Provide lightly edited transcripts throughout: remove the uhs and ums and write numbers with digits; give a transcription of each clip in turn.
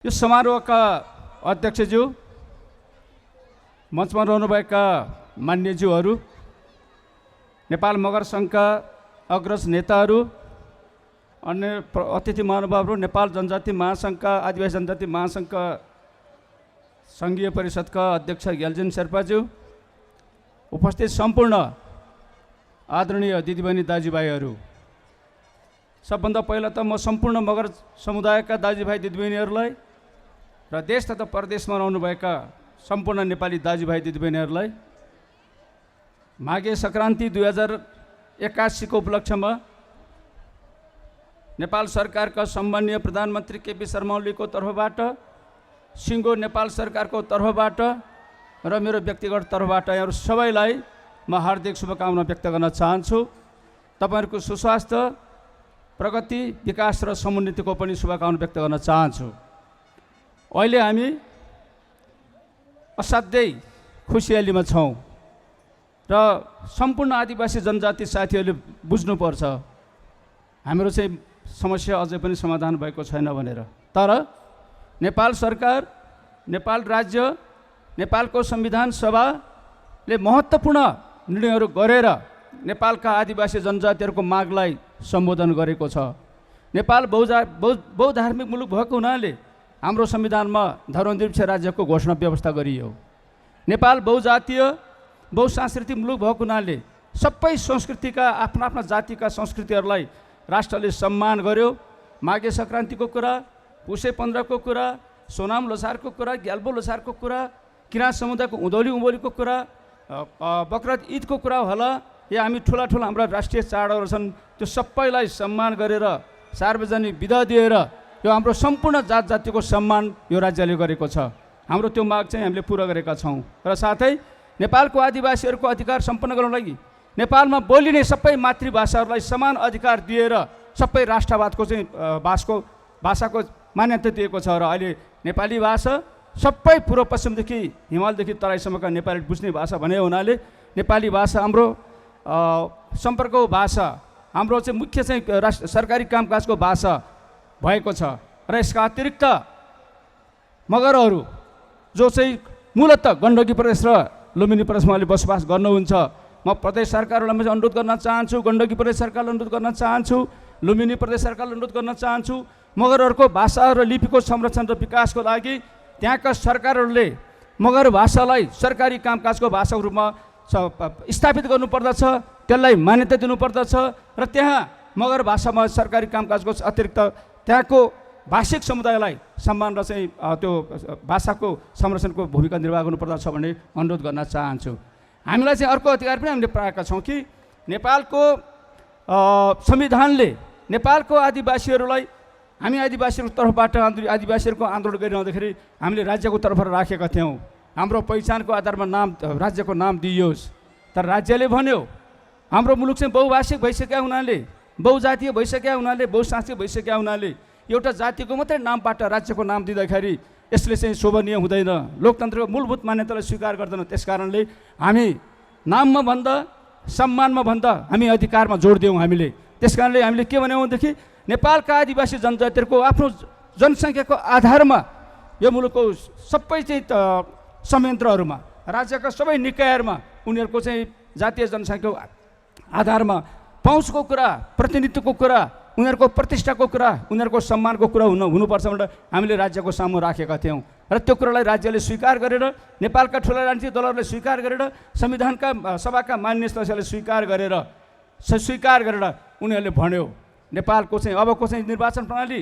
यो समारोहका अध्यक्षज्यू, मञ्चमा रहनुभएका मान्यज्यूहरू, नेपाल मगर सङ्घका अग्रज नेताहरू, अन्य अतिथि महानुभावहरू, नेपाल जनजाति महासङ्घका आदिवासी जनजाति महासङ्घका सङ्घीय परिषदका अध्यक्ष ग्याल्जेन शेर्पाज्यू, उपस्थित सम्पूर्ण आदरणीय दिदीबहिनी दाजुभाइहरू, सबभन्दा पहिला त म सम्पूर्ण मगर समुदायका दाजुभाइ दिदीबहिनीहरूलाई र देश तथा परदेशमा रहनुभएका सम्पूर्ण नेपाली दाजुभाइ दिदीबहिनीहरूलाई माघे सङ्क्रान्ति 2081 को उपलक्ष्यमा नेपाल सरकारका सम्माननीय प्रधानमन्त्री केपी शर्मा ओलीको तर्फबाट, सिङ्गो नेपाल सरकारको तर्फबाट र मेरो व्यक्तिगत तर्फबाट यहाँहरू सबैलाई म हार्दिक शुभकामना व्यक्त गर्न चाहन्छु। तपाईँहरूको सुस्वास्थ्य, प्रगति, विकास र समुन्नतिको पनि शुभकामना व्यक्त गर्न चाहन्छु। अहिले हामी असाध्यै खुसियालीमा छौँ र सम्पूर्ण आदिवासी जनजाति साथीहरूले बुझ्नुपर्छ हाम्रो चाहिँ समस्या अझै पनि समाधान भएको छैन भनेर। तर नेपाल सरकार, नेपाल राज्य, नेपालको संविधान सभाले महत्त्वपूर्ण निर्णयहरू गरेर नेपालका आदिवासी जनजातिहरूको मागलाई सम्बोधन गरेको छ। नेपाल बहुधार्मिक मुलुक भएको हुनाले हाम्रो संविधानमा धर्मनिरपेक्ष राज्यको घोषणा व्यवस्था गरियो। नेपाल बहुजातीय बहुसांस्कृतिक मुलुक भएको हुनाले सबै संस्कृतिका आफ्ना आफ्ना जातिका संस्कृतिहरूलाई राष्ट्रले सम्मान गर्यो। माघे सङ्क्रान्तिको कुरा, पुसे 15 को कुरा, सोनाम लोसारको कुरा, ग्याल्बो लोसारको कुरा, किराँत समुदायको उँधौली उभौलीको कुरा, बकरत ईदको कुरा होला, या हामी ठुला हाम्रा राष्ट्रिय चाडहरू छन्, त्यो सबैलाई सम्मान गरेर सार्वजनिक बिदा दिएर यो हाम्रो सम्पूर्ण जात जातिको सम्मान यो राज्यले गरेको छ। हाम्रो त्यो माग चाहिँ हामीले पुरा गरेका छौँ। र साथै नेपालको आदिवासीहरूको अधिकार सम्पन्न गर्नको लागि नेपालमा बोलिने सबै मातृभाषाहरूलाई समान अधिकार दिएर सबै राष्ट्रवादको चाहिँ भाषाको मान्यता दिएको छ। र अहिले नेपाली भाषा सबै पूर्व पश्चिमदेखि हिमालदेखि तराईसम्मका नेपाली बुझ्ने भाषा भने हुनाले नेपाली भाषा हाम्रो सम्पर्कको भाषा, हाम्रो चाहिँ मुख्य चाहिँ सरकारी कामकाजको भाषा भएको छ। र यसका अतिरिक्त मगरहरू जो चाहिँ मूलतः गण्डकी प्रदेश र लुम्बिनी प्रदेशमा अहिले बसोबास गर्नुहुन्छ, म प्रदेश सरकारहरूलाई अनुरोध गर्न चाहन्छु, गण्डकी प्रदेश सरकारलाई अनुरोध गर्न चाहन्छु, लुम्बिनी प्रदेश सरकारलाई अनुरोध गर्न चाहन्छु, मगरहरूको भाषा र लिपिको संरक्षण र विकासको लागि त्यहाँका सरकारहरूले मगर भाषालाई सरकारी कामकाजको भाषाको रूपमा स्थापित गर्नुपर्दछ, त्यसलाई मान्यता दिनुपर्दछ। र त्यहाँ मगर भाषामा सरकारी कामकाजको अतिरिक्त त्यहाँको भाषिक समुदायलाई सम्मान र चाहिँ त्यो भाषाको संरक्षणको भूमिका निर्वाह गर्नुपर्दछ भन्ने अनुरोध गर्न चाहन्छु। हामीलाई चाहिँ अर्को अधिकार पनि हामीले पाएका छौँ कि नेपालको संविधानले नेपालको आदिवासीहरूलाई, हामी आदिवासीहरूको तर्फबाट आदिवासीहरूको आन्दोलन गरिरहँदाखेरि हामीले राज्यको तर्फबाट राखेका थियौँ, हाम्रो पहिचानको आधारमा नाम राज्यको नाम दिइयोस्। तर राज्यले भन्यो हाम्रो मुलुक चाहिँ बहुभाषिक भइसकेका हुनाले, बहुजातीय भइसकेका हुनाले, बहुसांस्कृतिक भइसकेका हुनाले एउटा जातिको मात्रै नामबाट राज्यको नाम दिँदाखेरि यसले चाहिँ शोभनीय हुँदैन, लोकतन्त्रको मूलभूत मान्यतालाई स्वीकार गर्दैन। त्यस कारणले हामी नाममा भन्दा सम्मानमा भन्दा हामी अधिकारमा जोड दियौँ हामीले। त्यस कारणले हामीले के भन्यौँ भनेदेखि नेपालका आदिवासी जनजातिहरूको आफ्नो जनसङ्ख्याको आधारमा यो मुलुकको सबै चाहिँ संयन्त्रहरूमा, राज्यका सबै निकायहरूमा उनीहरूको चाहिँ जातीय जनसङ्ख्याको आधारमा पहुँचको कुरा, प्रतिनिधित्वको कुरा, उनीहरूको प्रतिष्ठाको कुरा, उनीहरूको सम्मानको कुरा हुनुपर्छ भनेर हामीले राज्यको सामु राखेका थियौँ। र त्यो कुरालाई राज्यले स्वीकार गरेर, नेपालका ठुला राजनीतिक दलहरूले स्वीकार गरेर, संविधानका सभाका मान्य सदस्यले स्वीकार गरेर उनीहरूले भन्यो नेपालको चाहिँ अबको चाहिँ निर्वाचन प्रणाली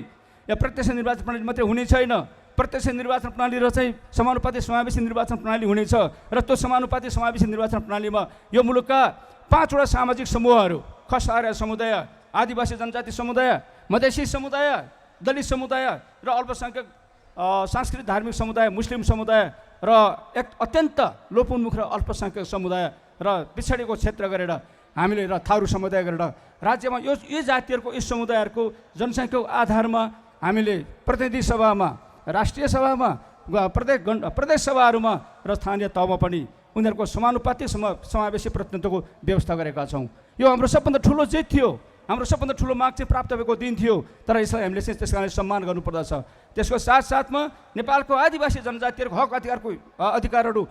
या प्रत्यक्ष निर्वाचन प्रणाली मात्रै हुने छैन, प्रत्यक्ष निर्वाचन प्रणाली र चाहिँ समानुपातिक समावेशी निर्वाचन प्रणाली हुनेछ। र त्यो समानुपातिक समावेशी निर्वाचन प्रणालीमा यो मुलुकका 5 वटा सामाजिक समूहहरू, खस आर्य समुदाय, आदिवासी जनजाति समुदाय, मधेसी समुदाय, दलित समुदाय र अल्पसङ्ख्यक सांस्कृतिक धार्मिक समुदाय, मुस्लिम समुदाय र एक अत्यन्त लोपोन्मुख र अल्पसङ्ख्यक समुदाय र पिछडिएको क्षेत्र गरेर हामीले र थारू समुदाय गरेर राज्यमा यो जातिहरूको, यी समुदायहरूको जनसङ्ख्याको आधारमा हामीले प्रतिनिधि सभामा, राष्ट्रिय सभामा, प्रदेश सभाहरूमा र स्थानीय तहमा पनि उनीहरूको समानुपातिक समावेशी प्रतिनिधित्वको व्यवस्था गरेका छौँ। यो हाम्रो सबभन्दा ठुलो जित थियो। हाम्रो सबभन्दा ठुलो माग चाहिँ प्राप्त भएको दिन थियो, तर यसलाई हामीले चाहिँ त्यस कारणले सम्मान गर्नुपर्दछ। त्यसको साथसाथमा नेपालको आदिवासी जनजातिहरूको हक अधिकारहरू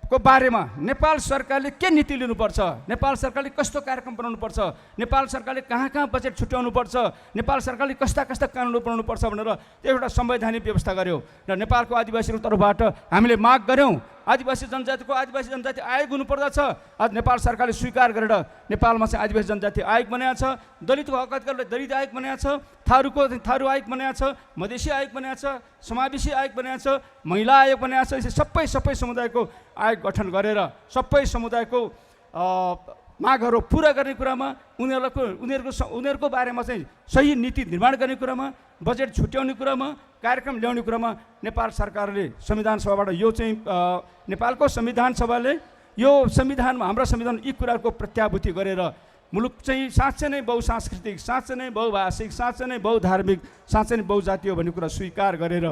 को बारेमा नेपाल सरकारले के नीति लिनुपर्छ, नेपाल सरकारले कस्तो कार्यक्रम बनाउनुपर्छ, नेपाल सरकारले कहाँ कहाँ बजेट छुट्याउनुपर्छ, नेपाल सरकारले कस्ता कस्ता कानुन बनाउनुपर्छ भनेर एउटा संवैधानिक व्यवस्था गर्यो र नेपालको आदिवासीहरूको तर्फबाट हामीले माग गऱ्यौँ। आदिवासी जनजाति आयोग हुनुपर्दछ। आज नेपाल सरकारले स्वीकार गरेर नेपालमा चाहिँ आदिवासी जनजाति आयोग बनाएको छ, दलितको हक अधिकारलाई दलित आयोग बनाएको छ, थारू आयोग बनाएको छ, मधेसी आयोग बनाएको छ, समावेशी आयोग बनाएको छ, महिला आयोग बनाएको छ। सबै समुदायको आयोग गठन गरेर सबै समुदायको मागहरू पुरा गर्ने कुरामा उनीहरूको बारेमा चाहिँ सही नीति निर्माण गर्ने कुरामा, बजेट छुट्याउने कुरामा, कार्यक्रम ल्याउने कुरामा नेपाल सरकारले संविधान सभाबाट यो चाहिँ नेपालको संविधान सभाले यो संविधानमा हाम्रो संविधान यी कुराहरूको प्रत्याभूति गरेर मुलुक चाहिँ साँच्चै नै बहुसांस्कृतिक, साँच्चै नै बहुभाषिक, साँच्चै नै बहुधार्मिक, साँच्चै नै बहुजातीय भन्ने कुरा स्वीकार गरेर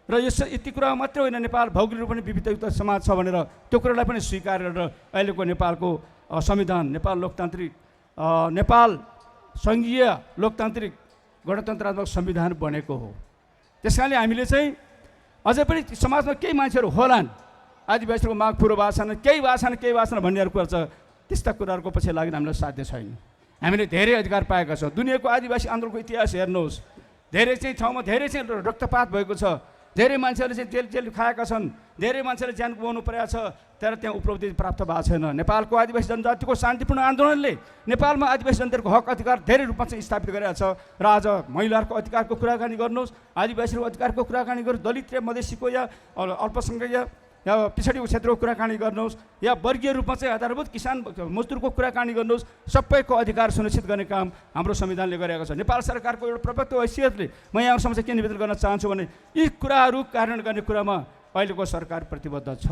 र यति कुरा मात्रै होइन, नेपाल भौगोलिक रूपमा विविधता समाज छ भनेर त्यो कुरालाई पनि स्वीकार गरेर अहिलेको नेपालको संविधान नेपाल सङ्घीय लोकतान्त्रिक गणतन्त्रात्मक संविधान बनेको हो। त्यस कारणले हामीले चाहिँ अझै पनि समाजमा केही मान्छेहरू होलान् आदिवासीहरूको माग पुरो भएको छैन, केही भएको छैन भन्नेहरू कुरा छ। त्यस्ता कुराहरूको पछि लागि हामीलाई साध्य छैन। हामीले धेरै अधिकार पाएका छौँ। दुनियाँको आदिवासी आन्दोलनको इतिहास हेर्नुहोस्, धेरै चाहिँ ठाउँमा धेरै चाहिँ रक्तपात भएको छ, धेरै मान्छेहरूले चाहिँ जेल खाएका छन्, धेरै मान्छेले ज्यान गुमाउनु परेको छ, तर त्यहाँ उपलब्धि प्राप्त भएको छैन। नेपालको आदिवासी जनजातिको शान्तिपूर्ण आन्दोलनले नेपालमा आदिवासी जनताहरूको हक अधिकार धेरै रूपमा चाहिँ स्थापित गरेको छ। र आज महिलाहरूको अधिकारको कुराकानी गर्नुहोस्, आदिवासीहरूको अधिकारको कुराकानी गर्नुहोस्, दलित र मधेसीको या अल्पसङ्ख्यक या पिछडिएको क्षेत्रको कुराकानी गर्नुहोस्, या वर्गीय रूपमा चाहिँ आधारभूत किसान मजदुरको कुराकानी गर्नुहोस्, सबैको अधिकार सुनिश्चित गर्ने काम हाम्रो संविधानले गरेको छ। नेपाल सरकारको एउटा प्रवक्ता हैसियतले म यहाँहरूसम्म चाहिँ के निवेदन गर्न चाहन्छु भने यी कुराहरू कार्यान्वयन गर्ने कुरामा अहिलेको सरकार प्रतिबद्ध छ।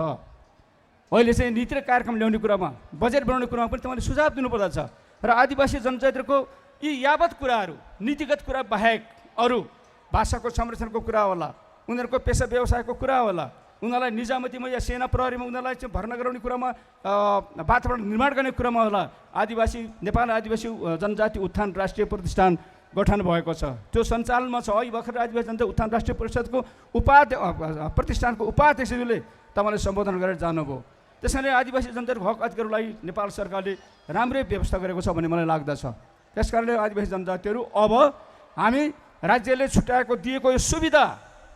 अहिले चाहिँ नीति र कार्यक्रम ल्याउने कुरामा, बजेट बनाउने कुरामा पनि तपाईँले सुझाव दिनुपर्दछ। र आदिवासी जनजातिहरूको यी यावत कुराहरू, नीतिगत कुरा बाहेक अरू भाषाको संरक्षणको कुरा होला, उनीहरूको पेसा व्यवसायको कुरा होला, उनीहरूलाई निजामतीमा या सेना प्रहरीमा उनीहरूलाई चाहिँ भर्ना गराउने कुरामा, वातावरण निर्माण गर्ने कुरामा होला, नेपाल आदिवासी जनजाति उत्थान राष्ट्रिय प्रतिष्ठान गठन भएको छ। त्यो सञ्चालनमा छ। अहिले भर्खर आदिवासी जनता उत्थान राष्ट्रिय परिषदको प्रतिष्ठानको उपाध्यक्षले तपाईँले सम्बोधन गरेर जानुभयो। त्यस कारणले आदिवासी जनताको हक अधिकारलाई नेपाल सरकारले राम्रै व्यवस्था गरेको छ भन्ने मलाई लाग्दछ। त्यस कारणले आदिवासी जनजातिहरू अब हामी राज्यले छुट्याएको दिएको यो सुविधा,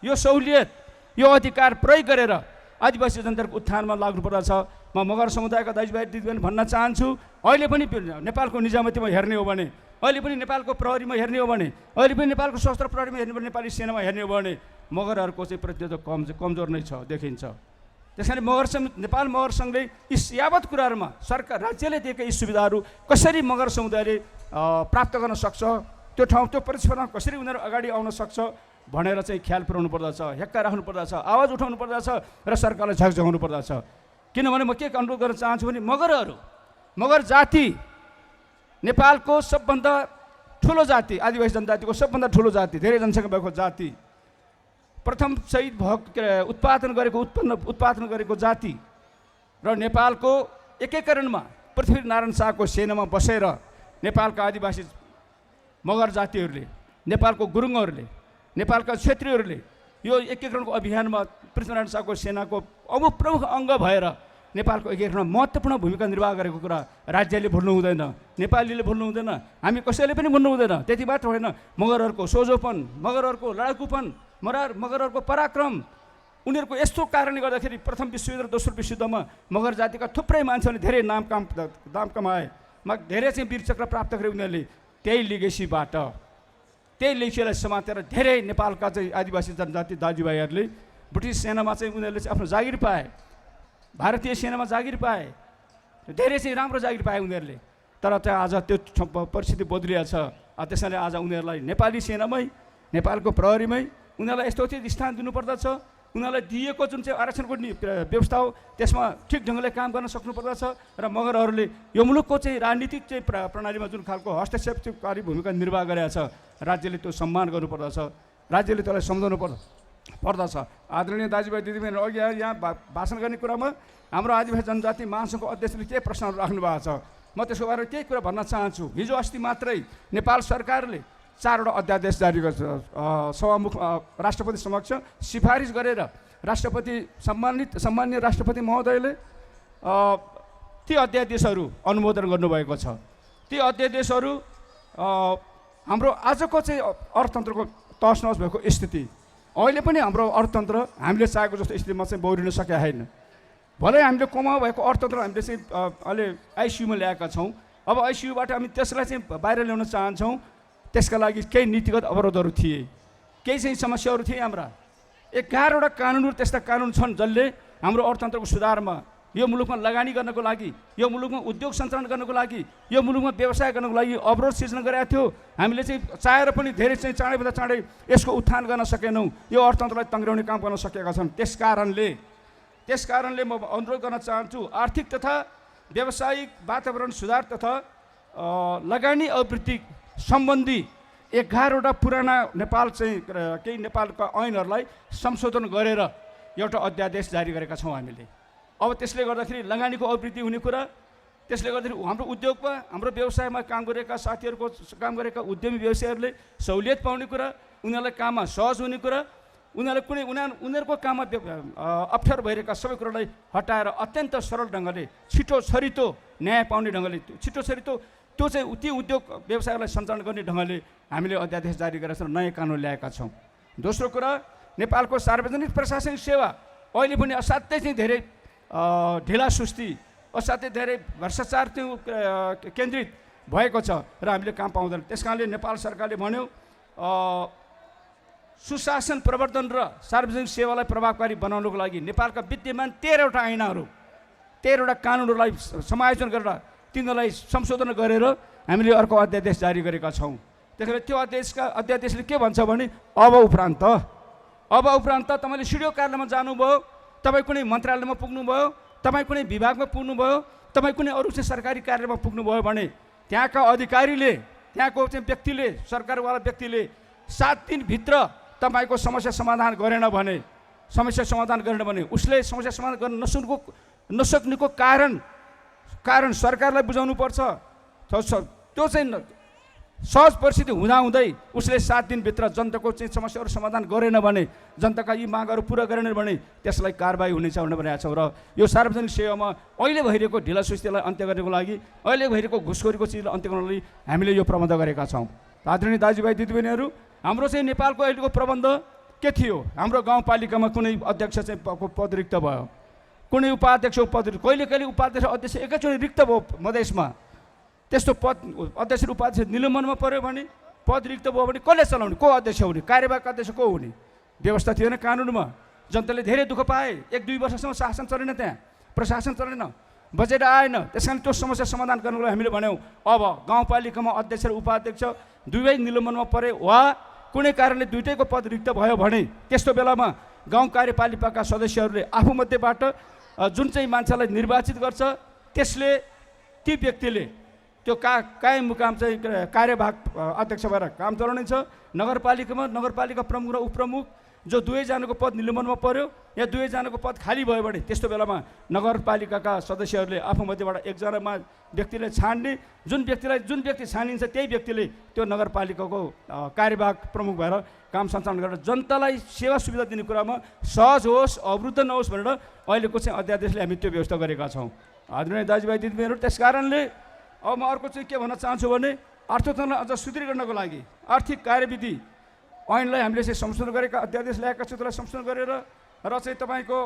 यो सहुलियत, यो अधिकार प्रयोग गरेर आदिवासी जनताको उत्थानमा लाग्नुपर्दछ। म मगर समुदायका दाजुभाइ दिदीबहिनी भन्न चाहन्छु, अहिले पनि नेपालको निजामतीमा हेर्ने हो भने, अहिले पनि नेपालको प्रहरीमा हेर्ने हो भने, अहिले पनि नेपालको सशस्त्र प्रहरीमा हेर्ने हो भने, नेपाली सेनामा हेर्ने हो भने मगरहरूको चाहिँ प्रतिनिधित्व कमजोर नै छ देखिन्छ। त्यस कारण नेपाल मगर सङ्घले यी यावत कुराहरूमा सरकार राज्यले दिएका यी सुविधाहरू कसरी मगर समुदायले प्राप्त गर्न सक्छ, त्यो ठाउँ त्यो प्रतिस्पर्धामा कसरी उनीहरू अगाडि आउन सक्छ भनेर चाहिँ ख्याल पुर्याउनु पर्दछ, हेक्का राख्नु पर्दछ, आवाज उठाउनु पर्दछ र सरकारलाई झकझगाउनु पर्दछ। किनभने म के अनुरोध गर्न चाहन्छु भने मगर जाति नेपालको सबभन्दा ठुलो जाति, आदिवासी जनजातिको सबभन्दा ठुलो जाति, धेरै जनसङ्ख्या भएको जाति, प्रथम शहीद उत्पादन गरेको जाति र नेपालको एकीकरणमा पृथ्वीनारायण शाहको सेनामा बसेर नेपालका आदिवासी मगर जातिहरूले, नेपालको गुरुङहरूले, नेपालका क्षेत्रीहरूले यो एकीकरणको अभियानमा पृथ्वीनारायण शाहको सेनाको प्रमुख अङ्ग भएर नेपालको एकीकरणमा महत्त्वपूर्ण भूमिका निर्वाह गरेको कुरा राज्यले भुल्नु हुँदैन, नेपालीले भुल्नु हुँदैन, हामी कसैले पनि भुल्नु हुँदैन। त्यति मात्र होइन, मगरहरूको सोझोपन, मगरहरूको लडाकुपन, मगरहरूको पराक्रम, उनीहरूको यस्तो कारणले गर्दाखेरि प्रथम विश्वयुद्ध र दोस्रो विश्वयुद्धमा मगर जातिका थुप्रै मान्छेहरूले धेरै नाम कमाए, धेरै चाहिँ वीर चक्र प्राप्त गरे उनीहरूले। त्यही लिगेसीबाट, त्यही लेखिएलाई समातेर धेरै नेपालका चाहिँ आदिवासी जनजाति दाजुभाइहरूले ब्रिटिस सेनामा चाहिँ उनीहरूले चाहिँ आफ्नो जागिर पाए, भारतीय सेनामा जागिर पाए, धेरै चाहिँ राम्रो जागिर पाए उनीहरूले। तर त्यहाँ आज त्यो परिस्थिति बदलिएको छ। त्यसैले आज उनीहरूलाई नेपाली सेनामै, नेपालको प्रहरीमै उनीहरूलाई यस्तो स्थान दिनुपर्दछ। उनीहरूलाई दिएको जुन चाहिँ आरक्षणको व्यवस्था हो त्यसमा ठिक ढङ्गले काम गर्न सक्नुपर्दछ। र मगरहरूले यो मुलुकको चाहिँ राजनीतिक चाहिँ प्रणालीमा जुन खालको हस्तक्षेपकारी भूमिका निर्वाह गरेको छ, राज्यले त्यो सम्मान गर्नुपर्दछ, राज्यले त्यसलाई सम्झाउनु पर्दछ। आदरणीय दाजुभाइ दिदीबहिनी, अघि यहाँ भाषण गर्ने कुरामा हाम्रो आदिवासी जनजाति महासङ्घको अध्यक्षले के प्रश्नहरू राख्नु भएको छ, म त्यसको बारेमा केही कुरा भन्न चाहन्छु। हिजो अस्ति मात्रै नेपाल सरकारले 4वटा अध्यादेश जारी गर्छ, सभामुख राष्ट्रपति समक्ष सिफारिस गरेर राष्ट्रपति सम्माननीय राष्ट्रपति महोदयले ती अध्यादेशहरू अनुमोदन गर्नुभएको छ। ती अध्यादेशहरू हाम्रो आजको चाहिँ अर्थतन्त्रको तहस नहस भएको स्थिति, अहिले पनि हाम्रो अर्थतन्त्र हामीले चाहेको जस्तो स्थितिमा चाहिँ बौरिन सकेका छैन। भलै हामीले कमाउ भएको अर्थतन्त्र हामीले चाहिँ अहिले आइसियुमा ल्याएका छौँ। अब आइसियुबाट हामी त्यसलाई चाहिँ बाहिर ल्याउन चाहन्छौँ। त्यसका लागि केही नीतिगत अवरोधहरू थिए, केही चाहिँ समस्याहरू थिए। हाम्रा 11वटा कानुनहरू त्यस्ता कानुन छन् जसले हाम्रो अर्थतन्त्रको सुधारमा, यो मुलुकमा लगानी गर्नको लागि, यो मुलुकमा उद्योग सञ्चालन गर्नको लागि, यो मुलुकमा व्यवसाय गर्नको लागि अवरोध सिर्जना गरेका थियो। हामीले चाहिँ चाहेर पनि धेरै चाहिँ चाँडैभन्दा चाँडै यसको उत्थान गर्न सकेनौँ, यो अर्थतन्त्रलाई तङ्ग्राउने काम गर्न सकेका छन्। त्यसकारणले म अनुरोध गर्न चाहन्छु, आर्थिक तथा व्यावसायिक वातावरण सुधार तथा लगानी अभिवृद्धि सम्बन्धी 11वटा पुराना नेपाल चाहिँ केही नेपालका ऐनहरूलाई संशोधन गरेर एउटा अध्यादेश जारी गरेका छौँ हामीले। अब त्यसले गर्दाखेरि लगानीको अभिवृद्धि हुने कुरा, त्यसले गर्दाखेरि हाम्रो उद्योगमा, हाम्रो व्यवसायमा काम गरेका साथीहरूको, काम गरेका उद्यमी व्यवसायीहरूले सहुलियत पाउने कुरा, उनीहरूलाई काममा सहज हुने कुरा, उनीहरूको काममा अप्ठ्यारो भइरहेका सबै कुरालाई हटाएर अत्यन्त सरल ढङ्गले, छिटो छरितो न्याय पाउने ढङ्गले, छिटो छरितो त्यो चाहिँ ती उद्योग व्यवसायलाई सञ्चालन गर्ने ढङ्गले हामीले अध्यादेश जारी गरेर नयाँ कानुन ल्याएका छौँ। दोस्रो कुरा, नेपालको सार्वजनिक प्रशासनिक सेवा अहिले पनि असाध्यै चाहिँ धेरै ढिला सुस्ती, असाध्यै धेरै भ्रष्टाचार केन्द्रित भएको छ र हामीले काम पाउँदैन। त्यस कारणले नेपाल सरकारले भन्यो सुशासन प्रवर्धन र सार्वजनिक सेवालाई प्रभावकारी बनाउनको लागि नेपालका विद्यमान 13वटा ऐनहरू, 13वटा कानुनहरूलाई समायोजन गरेर तिनीहरूलाई संशोधन गरेर हामीले अर्को अध्यादेश जारी गरेका छौँ। त्यसैले त्यो अध्यादेशले के भन्छ भने अब उपरान्त तपाईँले सिडिओ कार्यालयमा जानुभयो, तपाईँ कुनै मन्त्रालयमा पुग्नुभयो, तपाईँ कुनै विभागमा पुग्नुभयो, तपाईँ कुनै अरू चाहिँ सरकारी कार्यालयमा पुग्नुभयो भने त्यहाँका अधिकारीले, त्यहाँको चाहिँ व्यक्तिले, सरकारवाला व्यक्तिले 7 दिनभित्र तपाईँको समस्या समाधान गरेन भने उसले समस्या समाधान गर्न नसक्नुको कारण सरकारलाई बुझाउनुपर्छ। त्यो चाहिँ सहज परिस्थिति हुँदाहुँदै उसले 7 दिनभित्र जनताको चाहिँ समस्याहरू समाधान गरेन भने, जनताका यी मागहरू पुरा गरेन भने त्यसलाई कारबाही हुनेछ भनेर भनेका छौँ। र यो सार्वजनिक सेवामा अहिले भइरहेको ढिला सुस्तीलाई अन्त्य गर्नको लागि, अहिले भइरहेको घुसखोरीको चिजलाई अन्त्य गर्नको लागि हामीले यो प्रबन्ध गरेका छौँ। आदरणीय दाजुभाइ दिदीबहिनीहरू, हाम्रो चाहिँ नेपालको अहिलेको प्रबन्ध के थियो? हाम्रो गाउँपालिकामा कुनै अध्यक्ष चाहिँ पद रिक्त भयो, कुनै उपाध्यक्ष पद, कहिले उपाध्यक्ष अध्यक्ष एकैचोटि रिक्त भयो मधेसमा। त्यस्तो पद अध्यक्ष उपाध्यक्ष निलम्बनमा पऱ्यो भने, पद रिक्त भयो भने कसले चलाउने? को अध्यक्ष हुने? कार्यवाहक अध्यक्ष को हुने? व्यवस्था थिएन कानुनमा। जनताले धेरै दुःख पाए। 1-2 वर्षसम्म शासन चलेन, त्यहाँ प्रशासन चलेन, बजेट आएन। त्यस कारण त्यो समस्या समाधान गर्नको लागि हामीले भन्यौँ अब गाउँपालिकामा अध्यक्ष र उपाध्यक्ष दुवै निलम्बनमा परे वा कुनै कारणले दुईटैको पद रिक्त भयो भने त्यस्तो बेलामा गाउँ कार्यपालिकाका सदस्यहरूले आफूमध्येबाट जुन चाहिँ मान्छेलाई निर्वाचित गर्छ त्यसले ती व्यक्तिले त्यो कायम मुकाम चाहिँ कार्यवाहक अध्यक्ष भएर काम चलाउनेछ। नगरपालिका प्रमुख र उपप्रमुख जो दुवैजनाको पद निलम्बनमा पर्यो या दुवैजनाको पद खाली भयो भने त्यस्तो बेलामा नगरपालिकाका सदस्यहरूले आफूमध्येबाट एकजना व्यक्तिलाई छान्ने, जुन व्यक्ति छानिन्छ त्यही व्यक्तिले त्यो नगरपालिकाको कार्यवाहक प्रमुख भएर काम सञ्चालन गरेर जनतालाई सेवा सुविधा दिने कुरामा सहज होस्, अवरुद्ध नहोस् भनेर अहिलेको चाहिँ अध्यादेशले हामी त्यो व्यवस्था गरेका छौँ। आदरणीय दाजुभाइ दिदीबहिनीहरू, त्यस कारणले अब म अर्को चाहिँ के भन्न चाहन्छु भने अर्थतन्त्रलाई अझ सुदृढ गर्नको लागि आर्थिक कार्यविधि ऐनलाई हामीले चाहिँ संशोधन गरेका अध्यादेश ल्याएका छौँ। त्यसलाई संशोधन गरेर र चाहिँ तपाईँको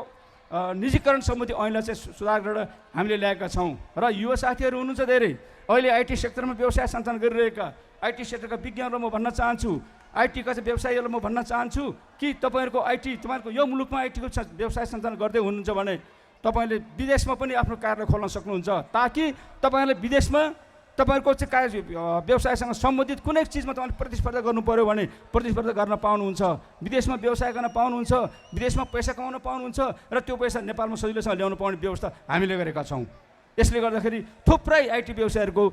निजीकरण सम्बन्धी ऐनलाई चाहिँ सुधार गरेर हामीले ल्याएका छौँ। र युवा साथीहरू हुनुहुन्छ धेरै, अहिले आइटी सेक्टरमा व्यवसाय सञ्चालन गरिरहेका आइटी सेक्टरका विज्ञानलाई म भन्न चाहन्छु, आइटीका चाहिँ व्यवसायीहरूलाई म भन्न चाहन्छु कि तपाईँहरूको यो मुलुकमा आइटीको व्यवसाय सञ्चालन गर्दै हुनुहुन्छ भने तपाईँले विदेशमा पनि आफ्नो कार्यालय खोल्न सक्नुहुन्छ, ताकि तपाईँहरूले विदेशमा तपाईँहरूको चाहिँ व्यवसायसँग सम्बन्धित कुनै चिजमा तपाईँले प्रतिस्पर्धा गर्नु पऱ्यो भने प्रतिस्पर्धा गर्न पाउनुहुन्छ, विदेशमा व्यवसाय गर्न पाउनुहुन्छ, विदेशमा पैसा कमाउन पाउनुहुन्छ र त्यो पैसा नेपालमा सजिलोसँग ल्याउनु पाउने व्यवस्था हामीले गरेका छौँ। यसले गर्दाखेरि थुप्रै आइटी व्यवसायहरूको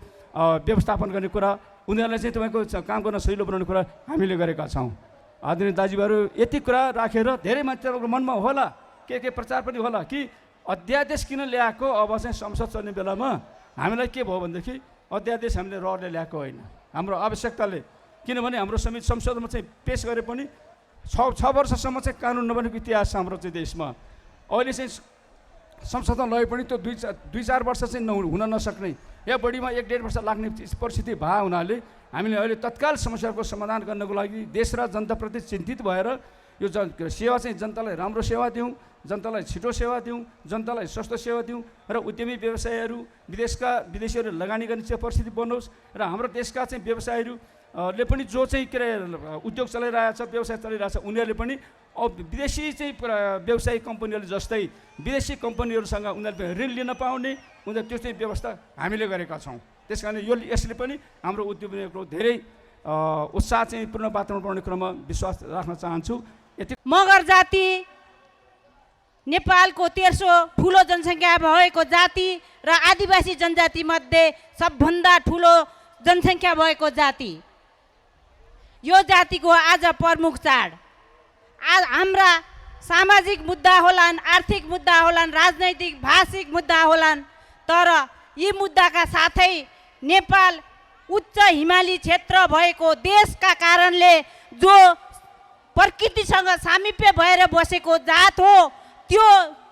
व्यवस्थापन गर्ने कुरा, उनीहरूलाई चाहिँ तपाईँको काम गर्न सजिलो बनाउने कुरा हामीले गरेका छौँ। आदरणीय दाजुभाइहरू, यति कुरा राखेर धेरै मान्छेहरूको मनमा होला के प्रचार पनि होला कि अध्यादेश किन ल्याएको, अब चाहिँ संसद चल्ने बेलामा हामीलाई के भयो भनेदेखि अध्यादेश हामीले रहरले ल्याएको होइन, हाम्रो आवश्यकताले। किनभने हाम्रो संसदमा चाहिँ पेस गरे पनि 6 वर्षसम्म चाहिँ कानुन नबनेको इतिहास छ हाम्रो चाहिँ देशमा। अहिले चाहिँ संसदमा लगे पनि त्यो 2-4 वर्ष चाहिँ हुन नसक्ने या बढीमा 1-1.5 वर्ष लाग्ने परिस्थिति भए हुनाले हामीले अहिले तत्काल समस्याको समाधान गर्नको लागि देश र जनताप्रति चिन्तित भएर यो सेवा चाहिँ जनतालाई राम्रो सेवा दिउँ, जनतालाई छिटो सेवा दिउँ, जनतालाई सस्तो सेवा दिउँ र उद्यमी व्यवसायहरू विदेशीहरू लगानी गर्ने चाहिँ परिस्थिति बनोस् र हाम्रो देशका चाहिँ व्यवसायहरूले पनि जो चाहिँ के अरे उद्योग चलाइरहेछ, व्यवसाय चलाइरहेछ, उनीहरूले पनि विदेशी चाहिँ व्यवसायिक कम्पनीहरू जस्तै विदेशी कम्पनीहरूसँग उनीहरूले ऋण लिन पाउने उनीहरू त्यो चाहिँ व्यवस्था हामीले गरेका छौँ। त्यस कारण यसले पनि हाम्रो उद्यमीहरूको धेरै उत्साह चाहिँ पूर्ण वातावरण बनाउने क्रममा विश्वास राख्न चाहन्छु। मगर जाति नेपालको तेस्रो ठुलो जनसङ्ख्या भएको जाति र आदिवासी जनजाति मध्ये सबभन्दा ठुलो जनसङ्ख्या भएको जाति। यो जातिको आज प्रमुख चाड आज हाम्रा सामाजिक मुद्दा होलान्, आर्थिक मुद्दा होलान्, राजनैतिक भाषिक मुद्दा होलान्, तर यी मुद्दाका साथै नेपाल उच्च हिमाली क्षेत्र भएको देशका कारणले जो प्रकृतिसँग सामिप्य भएर बसेको जात हो, त्यो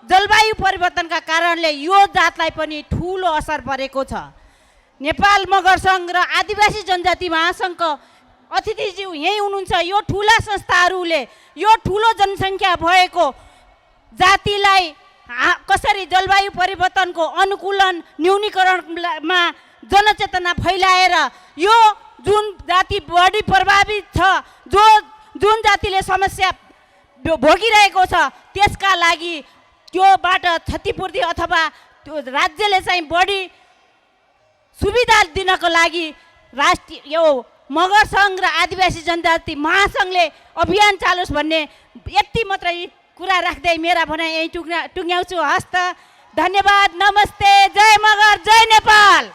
जलवायु परिवर्तनका कारणले यो जातलाई पनि ठुलो असर परेको छ। नेपाल मगर सङ्घ र आदिवासी जनजाति महासङ्घको अतिथिज्यू यहीँ हुनुहुन्छ। यो ठुला संस्थाहरूले यो ठुलो जनसङ्ख्या भएको जातिलाई कसरी जलवायु परिवर्तनको अनुकूलन न्यूनीकरणमा जनचेतना फैलाएर यो जुन जाति बढी प्रभावित छ, जुन जातिले समस्या भोगिरहेको छ, त्यसका लागि त्योबाट क्षतिपूर्ति अथवा त्यो राज्यले चाहिँ बढी सुविधा दिनको लागि राष्ट्रिय यो मगर सङ्घ र आदिवासी जनजाति महासङ्घले अभियान चालोस् भन्ने यति मात्रै कुरा राख्दै मेरा भनाइ यहीँ टुङ्ग्याउँछु। हस्त, धन्यवाद, नमस्ते।